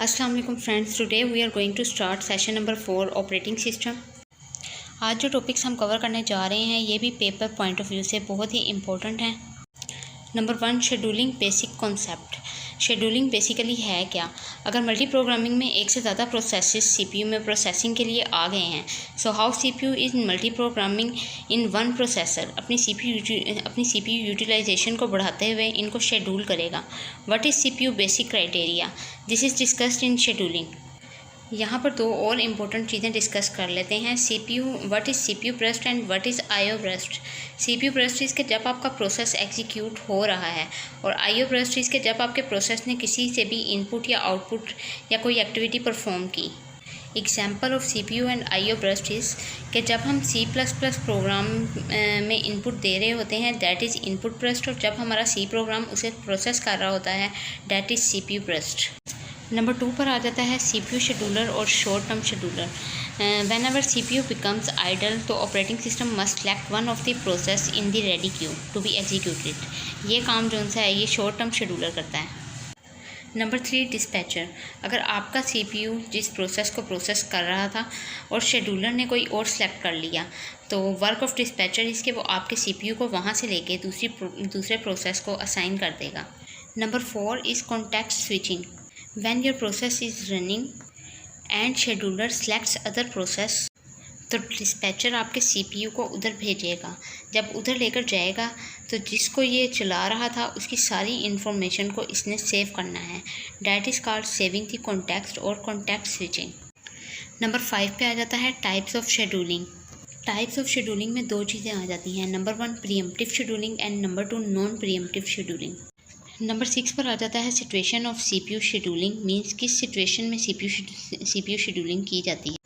अस्सलाम वालेकुम friends, today we are going to start session number 4 operating system. आज जो टॉपिक्स हम कवर करने जा रहे हैं ये भी पेपर पॉइंट ऑफ व्यू से बहुत ही इम्पोर्टेंट हैं। Number 1, scheduling basic concept. Scheduling basically है क्या? अगर मल्टी प्रोग्रामिंग में एक से ज़्यादा प्रोसेसेस सीपीयू में प्रोसेसिंग के लिए आ गए हैं, so how CPU is multi programming in one processor अपनी सीपीयू यूटिलाइजेशन को बढ़ाते हुए इनको शेड्यूल करेगा। What is CPU basic criteria? This is discussed in scheduling. यहाँ पर दो और इम्पोर्टेंट चीज़ें डिस्कस कर लेते हैं। CPU, what is CPU burst and what is IO burst. CPU burst is के जब आपका प्रोसेस एग्जीक्यूट हो रहा है, और आईओ बर्स्ट इज़ के जब आपके प्रोसेस ने किसी से भी इनपुट या आउटपुट या कोई एक्टिविटी परफॉर्म की। Example of CPU and IO burst is कि जब हम C++ प्रोग्राम में इनपुट दे रहे होते हैं, दैट इज़ इनपुट बर्स्ट, और जब हमारा C प्रोग्राम उसे प्रोसेस कर रहा होता है, that is CPU burst. Number 2 पर आ जाता है सीपीयू शेड्यूलर और short term scheduler. Whenever CPU becomes idle, तो operating system must select one of the process in the ready queue to be executed. ये काम जो सा है ये शॉर्ट टर्म शेड्यूलर करता है। Number 3, dispatcher. अगर आपका सीपीयू जिस प्रोसेस को प्रोसेस कर रहा था और शेड्यूलर ने कोई और सेलेक्ट कर लिया, तो वर्क ऑफ डिस्पैचर इसके वो आपके सीपीयू को वहाँ से लेके दूसरे प्रोसेस को असाइन कर देगा। Number 4 is context switching. When your process is running and scheduler selects other process, तो डिस्पैचर आपके सीपीयू को उधर भेजेगा। जब उधर लेकर जाएगा तो जिसको ये चला रहा था उसकी सारी इन्फॉर्मेशन को इसने सेव करना है। That is called saving the context और कॉन्टेक्स्ट स्विचिंग। नंबर 5 पे आ जाता है types of scheduling. Types of scheduling में दो चीज़ें आ जाती हैं। Number 1, pre-emptive scheduling and number 2, non preemptive scheduling. Number 6 पर आ जाता है situation of CPU scheduling. Means किस सिचुएशन में सीपीयू शेड्यूलिंग की जाती है।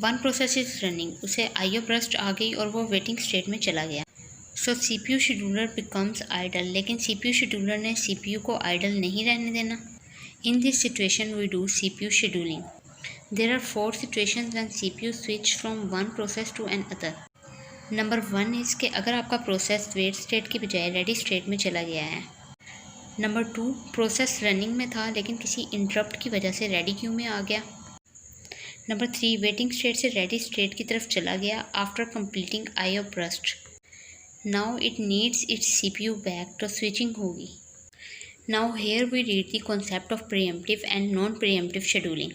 वन प्रोसेस इज रनिंग, उसे आईओ बर्स्ट आ गई और वो वेटिंग स्टेट में चला गया, so CPU scheduler becomes idle. लेकिन सीपीयू शेड्यूलर ने सीपीयू को आइडल नहीं रहने देना। In this situation we do CPU scheduling. There are 4 situations when CPU switch from one process to another. Number 1 is के अगर आपका प्रोसेस वेट स्टेट की बजाय रेडी स्टेट में चला गया है। नंबर 2, प्रोसेस रनिंग में था लेकिन किसी इंटरप्ट की वजह से रेडी क्यू में आ गया। नंबर 3, वेटिंग स्टेट से रेडी स्टेट की तरफ चला गया after completing IO burst. Now it needs its CPU back, तो स्विचिंग होगी। Now here we read the concept of preemptive and non preemptive scheduling.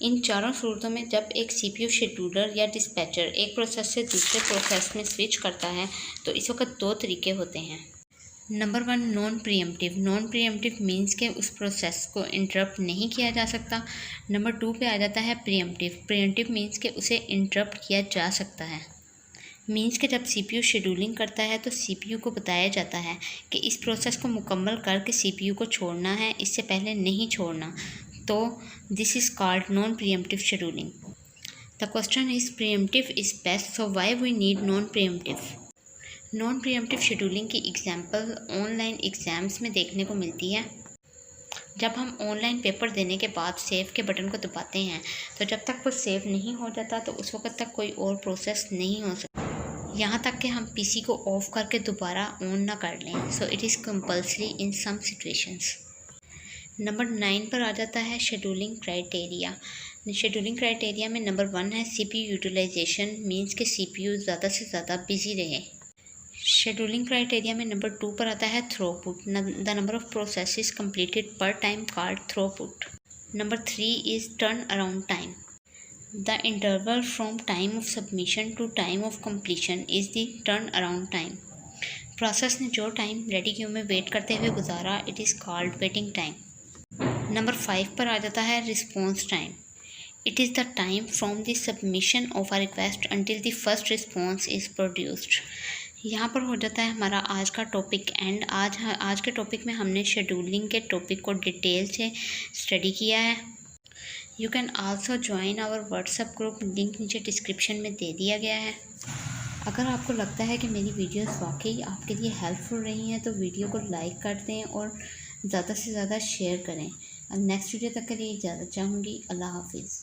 इन चारों सूरतों में जब एक सीपीयू शेड्यूलर या डिस्पैचर एक प्रोसेस से दूसरे प्रोसेस में स्विच करता है तो इस वक्त 2 तरीके होते हैं। Number 1, non preemptive. Non pre-emptive means के उस प्रोसेस को इंटरप्ट नहीं किया जा सकता। नंबर 2 पे आ जाता है प्रीएम्प्टिव। प्रीएम्प्टिव मीन्स के उसे इंटरप्ट किया जा सकता है। मीन्स के जब सीपीयू शेड्यूलिंग करता है तो सीपीयू को बताया जाता है कि इस प्रोसेस को मुकम्मल करके सीपीयू को छोड़ना है, इससे पहले नहीं छोड़ना। तो this is called non preemptive scheduling. The question is preemptive is best, so why we need non preemptive. Non preemptive scheduling की एग्जाम्पल ऑनलाइन एग्ज़ाम्स में देखने को मिलती है। जब हम ऑनलाइन पेपर देने के बाद सेव के बटन को दबाते हैं तो जब तक वो सेव नहीं हो जाता तो उस वक्त तक कोई और प्रोसेस नहीं हो सकता, यहाँ तक कि हम पीसी को ऑफ करके दोबारा ऑन ना कर लें। So it is compulsory in some situations. Number 9 पर आ जाता है शेड्यूलिंग क्राइटेरिया। शेड्यूलिंग क्राइटेरिया में नंबर 1 है सीपीयू यूटिलाइजेशन। मीन्स के सीपीयू ज़्यादा से ज़्यादा बिजी रहे। शेड्यूलिंग क्राइटेरिया में नंबर 2 पर आता है throughput. The number of processes completed per time called throughput. Number 3 is turn around time. The interval from time of submission to time of completion is the turn around time. Process ने जो time ready queue में wait करते हुए गुजारा, it is called waiting time. Number 5 पर आ जाता है response time. It is the time from the submission of a request until the first response is produced. यहाँ पर हो जाता है हमारा आज का टॉपिक एंड। आज के टॉपिक में हमने शेड्यूलिंग के टॉपिक को डिटेल से स्टडी किया है। You can also join our WhatsApp group, link नीचे डिस्क्रिप्शन में दे दिया गया है। अगर आपको लगता है कि मेरी वीडियोस वाकई आपके लिए हेल्पफुल रही हैं तो वीडियो को लाइक कर दें और ज़्यादा से ज़्यादा शेयर करें। नेक्स्ट वीडियो तक के लिए इजाज़त चाहूँगी। अल्लाह हाफिज़।